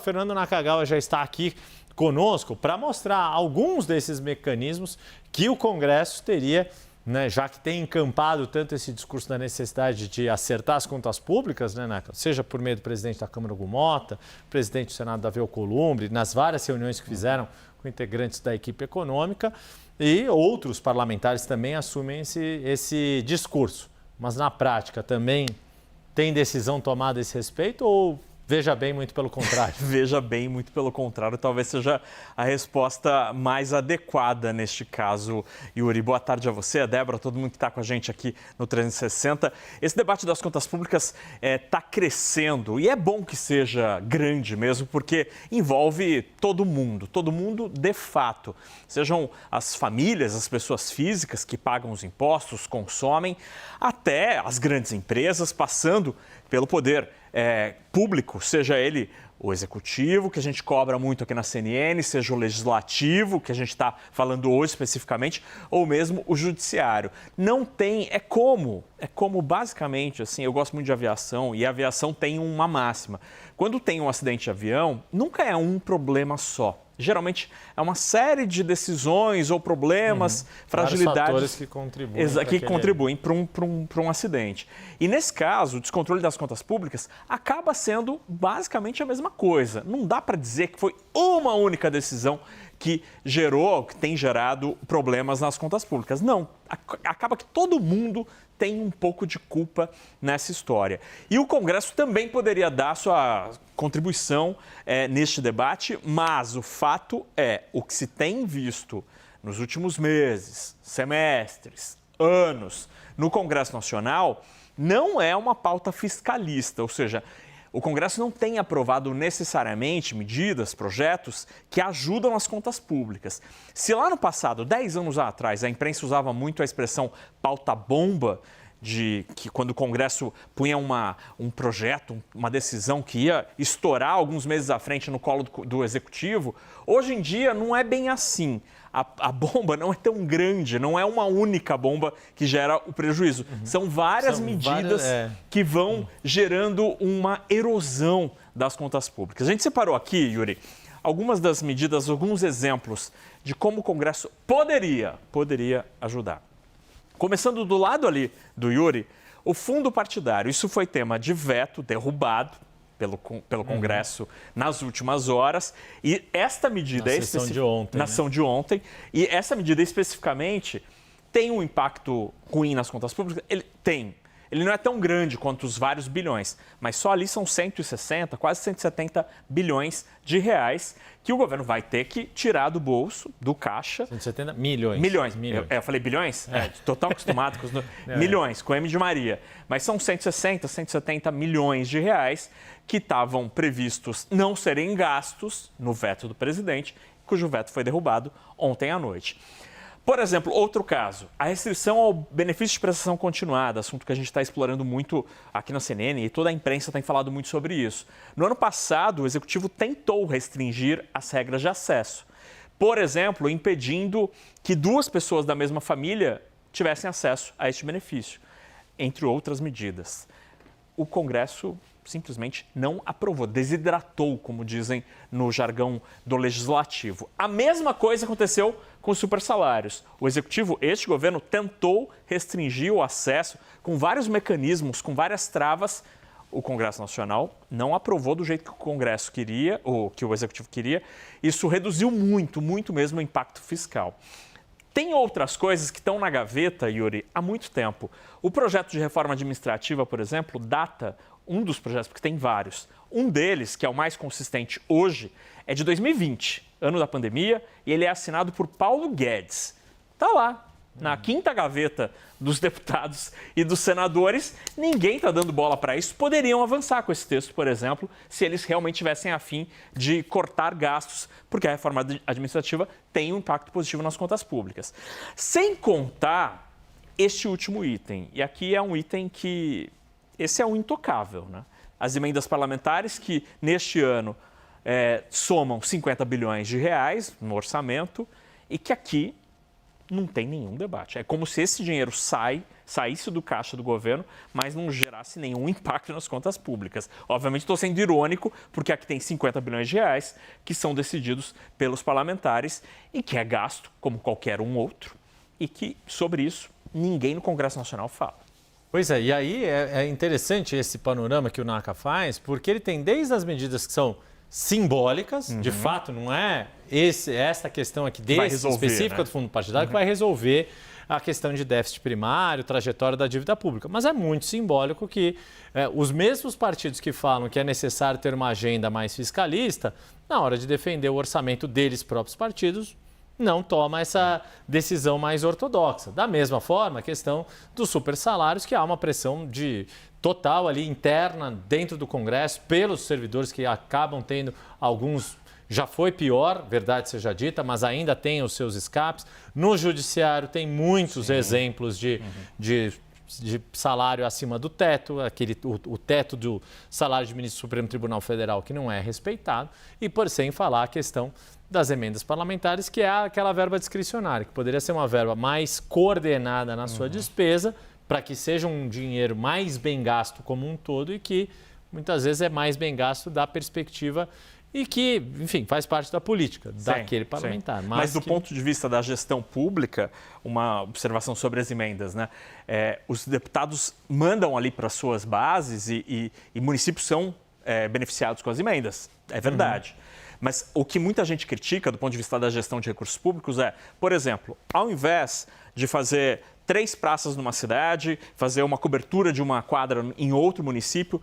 Fernando Nakagawa já está aqui conosco para mostrar alguns desses mecanismos que o Congresso teria, né, já que tem encampado tanto esse discurso da necessidade de acertar as contas públicas, né, Naka? Seja por meio do presidente da Câmara, Hugo Mota, presidente do Senado, Davi Alcolumbre, nas várias reuniões que fizeram com integrantes da equipe econômica, e outros parlamentares também assumem esse discurso. Mas na prática também tem decisão tomada a esse respeito ou... Veja bem, muito pelo contrário. Veja bem, muito pelo contrário. Talvez seja a resposta mais adequada neste caso, Yuri. Boa tarde a você, a Débora, todo mundo que está com a gente aqui no 360. Esse debate das contas públicas está crescendo e é bom que seja grande mesmo, porque envolve todo mundo de fato. Sejam as famílias, as pessoas físicas que pagam os impostos, consomem, até as grandes empresas, passando pelo poder público, seja ele o executivo, que a gente cobra muito aqui na CNN, seja o legislativo, que a gente está falando hoje especificamente, ou mesmo o judiciário. Não tem, é como basicamente, assim, eu gosto muito de aviação e a aviação tem uma máxima. Quando tem um acidente de avião, nunca é um problema só. Geralmente é uma série de decisões ou problemas, fragilidades... Vários fatores que contribuem para um acidente. E nesse caso, o descontrole das contas públicas acaba sendo basicamente a mesma coisa. Não dá para dizer que foi uma única decisão que tem gerado problemas nas contas públicas. Não, acaba que todo mundo tem um pouco de culpa nessa história. E o Congresso também poderia dar sua contribuição neste debate, mas o fato é, o que se tem visto nos últimos meses, semestres, anos, no Congresso Nacional, não é uma pauta fiscalista, ou seja, o Congresso não tem aprovado necessariamente medidas, projetos que ajudam as contas públicas. Se lá no passado, 10 anos atrás, a imprensa usava muito a expressão pauta-bomba, que quando o Congresso punha um projeto, uma decisão que ia estourar alguns meses à frente no colo do Executivo, hoje em dia não é bem assim. A bomba não é tão grande, não é uma única bomba que gera o prejuízo. São várias medidas que vão gerando uma erosão das contas públicas. A gente separou aqui, Yuri, algumas das medidas, alguns exemplos de como o Congresso poderia ajudar. Começando do lado ali do Yuri, o fundo partidário. Isso foi tema de veto, derrubado pelo Congresso nas últimas horas. E esta medida... Na sessão de ontem. Na sessão de ontem. E essa medida especificamente tem um impacto ruim nas contas públicas? Ele tem. Ele não é tão grande quanto os vários bilhões, mas só ali são 160, quase 170 bilhões de reais que o governo vai ter que tirar do bolso, do caixa. 170 milhões. Milhões. Eu falei bilhões? Estou tão acostumado com os milhões, com M de Maria. Mas são 160, 170 milhões de reais que estavam previstos não serem gastos no veto do presidente, cujo veto foi derrubado ontem à noite. Por exemplo, outro caso, a restrição ao benefício de prestação continuada, assunto que a gente está explorando muito aqui na CNN e toda a imprensa tem falado muito sobre isso. No ano passado, o Executivo tentou restringir as regras de acesso. Por exemplo, impedindo que duas pessoas da mesma família tivessem acesso a este benefício, entre outras medidas. O Congresso simplesmente não aprovou, desidratou, como dizem no jargão do Legislativo. A mesma coisa aconteceu com os supersalários. O Executivo, este governo, tentou restringir o acesso com vários mecanismos, com várias travas. O Congresso Nacional não aprovou do jeito que o Congresso queria, ou que o Executivo queria. Isso reduziu muito mesmo o impacto fiscal. Tem outras coisas que estão na gaveta, Yuri, há muito tempo. O projeto de reforma administrativa, por exemplo, data um dos projetos, porque tem vários. Um deles, que é o mais consistente hoje, é de 2020, ano da pandemia, e ele é assinado por Paulo Guedes. Está lá, na quinta gaveta dos deputados e dos senadores. Ninguém está dando bola para isso. Poderiam avançar com esse texto, por exemplo, se eles realmente tivessem a fim de cortar gastos, porque a reforma administrativa tem um impacto positivo nas contas públicas. Sem contar este último item. E aqui é um item que... Esse é um intocável, né? As emendas parlamentares que, neste ano, somam 50 bilhões de reais no orçamento e que aqui não tem nenhum debate. É como se esse dinheiro saísse do caixa do governo, mas não gerasse nenhum impacto nas contas públicas. Obviamente, estou sendo irônico, porque aqui tem 50 bilhões de reais que são decididos pelos parlamentares e que é gasto como qualquer um outro e que, sobre isso, ninguém no Congresso Nacional fala. Pois é, e aí é interessante esse panorama que o NACA faz, porque ele tem desde as medidas que são simbólicas, de fato, não é essa questão aqui específica, né, do fundo partidário que vai resolver a questão de déficit primário, trajetória da dívida pública. Mas é muito simbólico que os mesmos partidos que falam que é necessário ter uma agenda mais fiscalista, na hora de defender o orçamento deles próprios partidos, não toma essa decisão mais ortodoxa. Da mesma forma, a questão dos supersalários, que há uma pressão total ali interna dentro do Congresso pelos servidores que acabam tendo alguns. Já foi pior, verdade seja dita, mas ainda tem os seus escapes. No judiciário tem muitos exemplos de salário acima do teto, o teto do salário de ministro do Supremo Tribunal Federal que não é respeitado, e por sem falar a questão das emendas parlamentares, que é aquela verba discricionária, que poderia ser uma verba mais coordenada na sua despesa, para que seja um dinheiro mais bem gasto como um todo e que muitas vezes é mais bem gasto da perspectiva e que, enfim, faz parte da política daquele parlamentar. Mas do ponto de vista da gestão pública, uma observação sobre as emendas, né? Os deputados mandam ali para suas bases e municípios são beneficiados com as emendas, é verdade. Mas o que muita gente critica do ponto de vista da gestão de recursos públicos é, por exemplo, ao invés de fazer 3 praças numa cidade, fazer uma cobertura de uma quadra em outro município,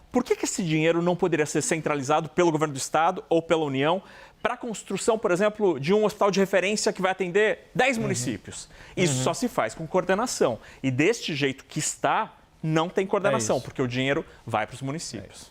por que esse dinheiro não poderia ser centralizado pelo governo do estado ou pela União para a construção, por exemplo, de um hospital de referência que vai atender 10 municípios? Isso só se faz com coordenação. E deste jeito que está, não tem coordenação, porque o dinheiro vai para os municípios.